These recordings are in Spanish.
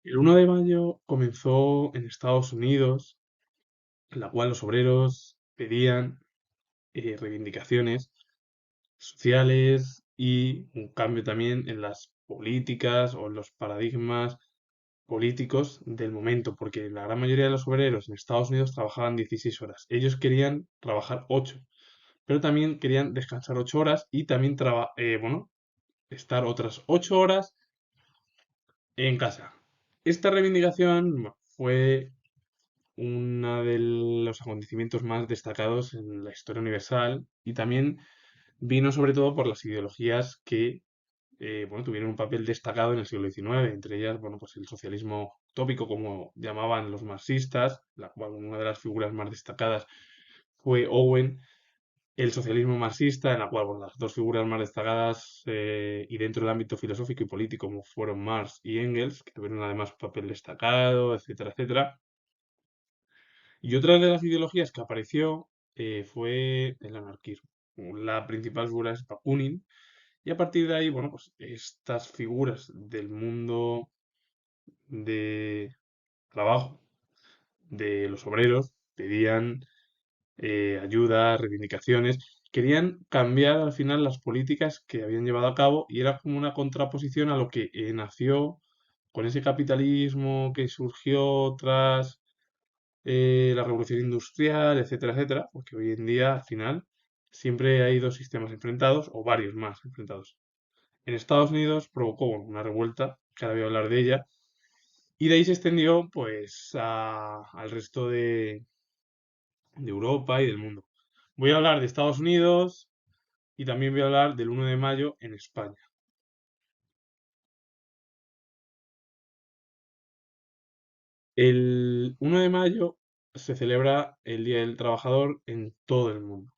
El 1 de mayo comenzó en Estados Unidos, en la cual los obreros pedían reivindicaciones sociales y un cambio también en las políticas o en los paradigmas políticos del momento, porque la gran mayoría de los obreros en Estados Unidos trabajaban 16 horas. Ellos querían trabajar 8, pero también querían descansar 8 horas y también bueno, estar otras 8 horas en casa. Esta reivindicación fue uno de los acontecimientos más destacados en la historia universal y también vino sobre todo por las ideologías que bueno, tuvieron un papel destacado en el siglo XIX, entre ellas bueno, pues el socialismo utópico, como llamaban los marxistas, la cual una de las figuras más destacadas fue Owen, el socialismo marxista, en la cual bueno, las dos figuras más destacadas y dentro del ámbito filosófico y político como fueron Marx y Engels, que tuvieron además un papel destacado, etcétera, etcétera. Y otra de las ideologías que apareció fue el anarquismo. La principal figura es Bakunin, y a partir de ahí, bueno, pues estas figuras del mundo de trabajo de los obreros pedían ayuda, reivindicaciones, querían cambiar al final las políticas que habían llevado a cabo y era como una contraposición a lo que nació con ese capitalismo que surgió tras la revolución industrial, etcétera, etcétera, porque hoy en día al final siempre hay dos sistemas enfrentados o varios más enfrentados. En Estados Unidos provocó bueno, una revuelta, que ahora voy a hablar de ella, y de ahí se extendió pues al resto de Europa y del mundo. Voy a hablar de Estados Unidos y también voy a hablar del 1 de mayo en España. El 1 de mayo se celebra el Día del Trabajador en todo el mundo.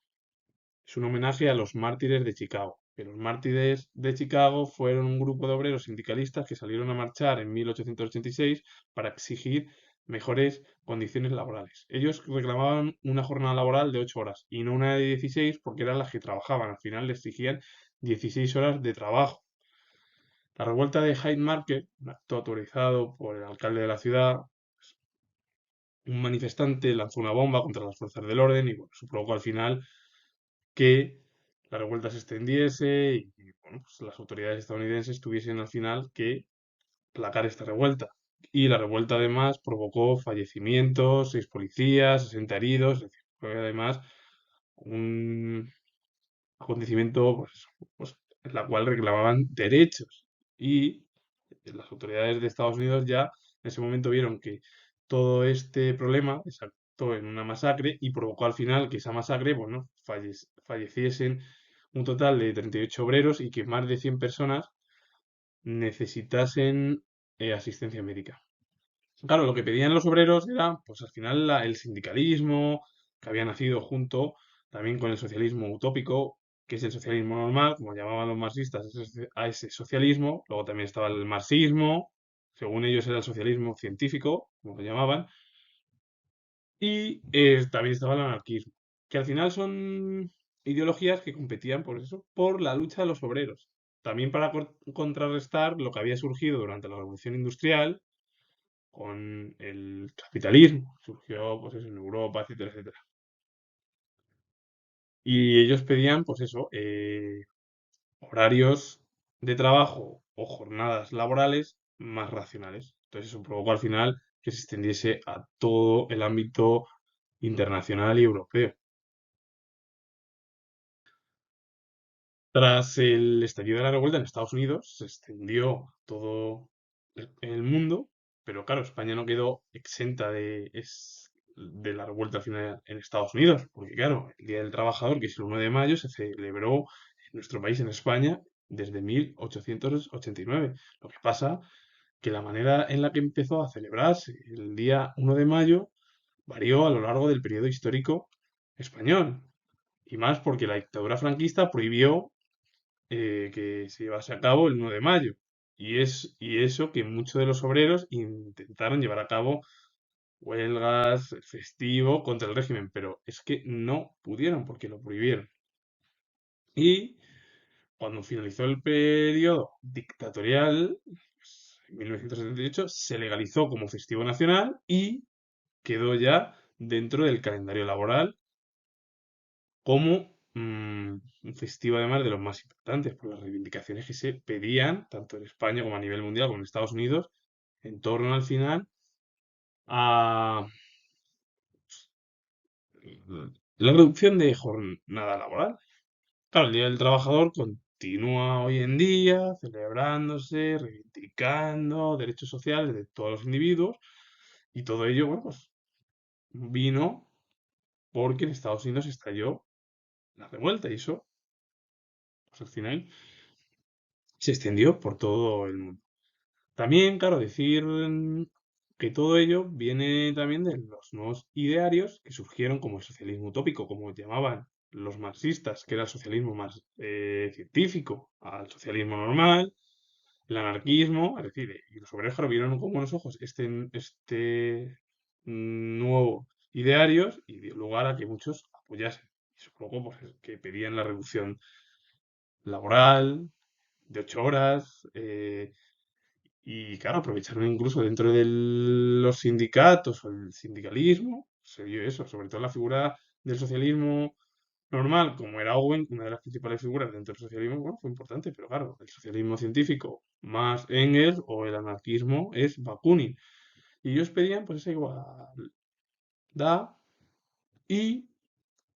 Es un homenaje a los mártires de Chicago. Que los mártires de Chicago fueron un grupo de obreros sindicalistas que salieron a marchar en 1886 para exigir mejores condiciones laborales. Ellos reclamaban una jornada laboral de 8 horas y no una de 16 porque eran las que trabajaban. Al final les exigían 16 horas de trabajo. La revuelta de Hyde Market, un acto autorizado por el alcalde de la ciudad, un manifestante lanzó una bomba contra las fuerzas del orden y bueno, eso provocó al final que la revuelta se extendiese y, bueno, pues las autoridades estadounidenses tuviesen al final que placar esta revuelta. Y la revuelta además provocó fallecimientos, 6 policías, 60 heridos, es decir, fue además un acontecimiento pues, en la cual reclamaban derechos. Y las autoridades de Estados Unidos ya en ese momento vieron que todo este problema desató en una masacre y provocó al final que esa masacre, bueno, falleciesen un total de 38 obreros y que más de 100 personas necesitasen asistencia médica. Claro, lo que pedían los obreros era, pues al final, el sindicalismo, que había nacido junto también con el socialismo utópico, que es el socialismo normal, como llamaban los marxistas a ese socialismo. Luego también estaba el marxismo, según ellos era el socialismo científico, como lo llamaban, y también estaba el anarquismo, que al final son ideologías que competían por eso, por la lucha de los obreros. También para contrarrestar lo que había surgido durante la Revolución Industrial con el capitalismo. Surgió pues eso, en Europa, etcétera, etcétera. Y ellos pedían, pues eso, horarios de trabajo o jornadas laborales más racionales. Entonces eso provocó al final que se extendiese a todo el ámbito internacional y europeo. Tras el estallido de la revuelta en Estados Unidos, se extendió a todo el mundo, pero claro, España no quedó exenta de la revuelta al final en Estados Unidos, porque claro, el Día del Trabajador, que es el 1 de mayo, se celebró en nuestro país, en España, desde 1889. Lo que pasa que la manera en la que empezó a celebrarse el día 1 de mayo varió a lo largo del periodo histórico español. Y más porque la dictadura franquista prohibió que se llevase a cabo el 1 de mayo. Y eso que muchos de los obreros intentaron llevar a cabo huelgas, festivo contra el régimen, pero es que no pudieron porque lo prohibieron. Y cuando finalizó el periodo dictatorial, pues, en 1978 se legalizó como festivo nacional y quedó ya dentro del calendario laboral como un festivo además de los más importantes por las reivindicaciones que se pedían, tanto en España como a nivel mundial, como en Estados Unidos, en torno al final a la reducción de jornada laboral. Claro, el Día del Trabajador continúa hoy en día celebrándose, reivindicando derechos sociales de todos los individuos y todo ello, bueno, pues vino porque en Estados Unidos estalló la revuelta y eso, pues al final se extendió por todo el mundo. También, claro, decir que todo ello viene también de los nuevos idearios que surgieron como el socialismo utópico, como llamaban los marxistas, que era el socialismo más científico, al socialismo normal, el anarquismo, es decir, y los obreros claro, vieron con buenos ojos este nuevo idearios y dio lugar a que muchos apoyasen. Y supongo pues, que pedían la reducción laboral de 8 horas, y claro, aprovecharon incluso dentro de los sindicatos o el sindicalismo, se vio eso, sobre todo la figura del socialismo normal, como era Owen, una de las principales figuras dentro del socialismo, bueno, fue importante, pero claro, el socialismo científico más Engels o el anarquismo es Bakunin. Y ellos pedían pues esa igualdad y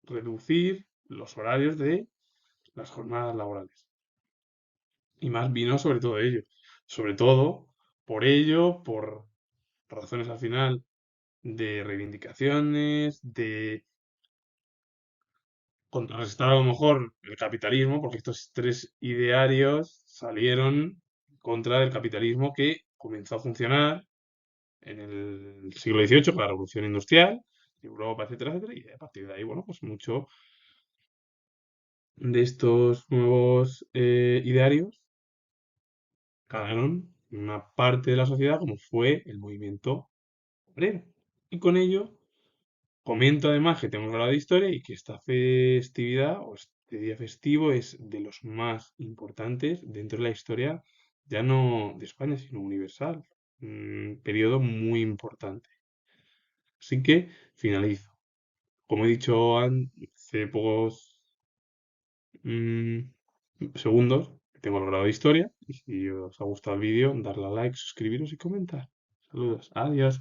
reducir los horarios de las jornadas laborales. Y más vino sobre todo ello. Sobre todo por ello, por razones al final de reivindicaciones, de contrarrestar a lo mejor el capitalismo, porque estos tres idearios salieron contra del capitalismo que comenzó a funcionar en el siglo XVIII con la Revolución Industrial, Europa, etcétera, etcétera, y a partir de ahí, bueno, pues mucho de estos nuevos idearios cagaron una parte de la sociedad como fue el movimiento obrero. Y con ello comento además que tengo un grado de historia y que esta festividad o este día festivo es de los más importantes dentro de la historia, ya no de España, sino universal. Un periodo muy importante. Así que finalizo. Como he dicho hace pocos mm, segundos, tengo el grado de historia y si os ha gustado el vídeo, darle a like, suscribiros y comentar. Saludos. Adiós.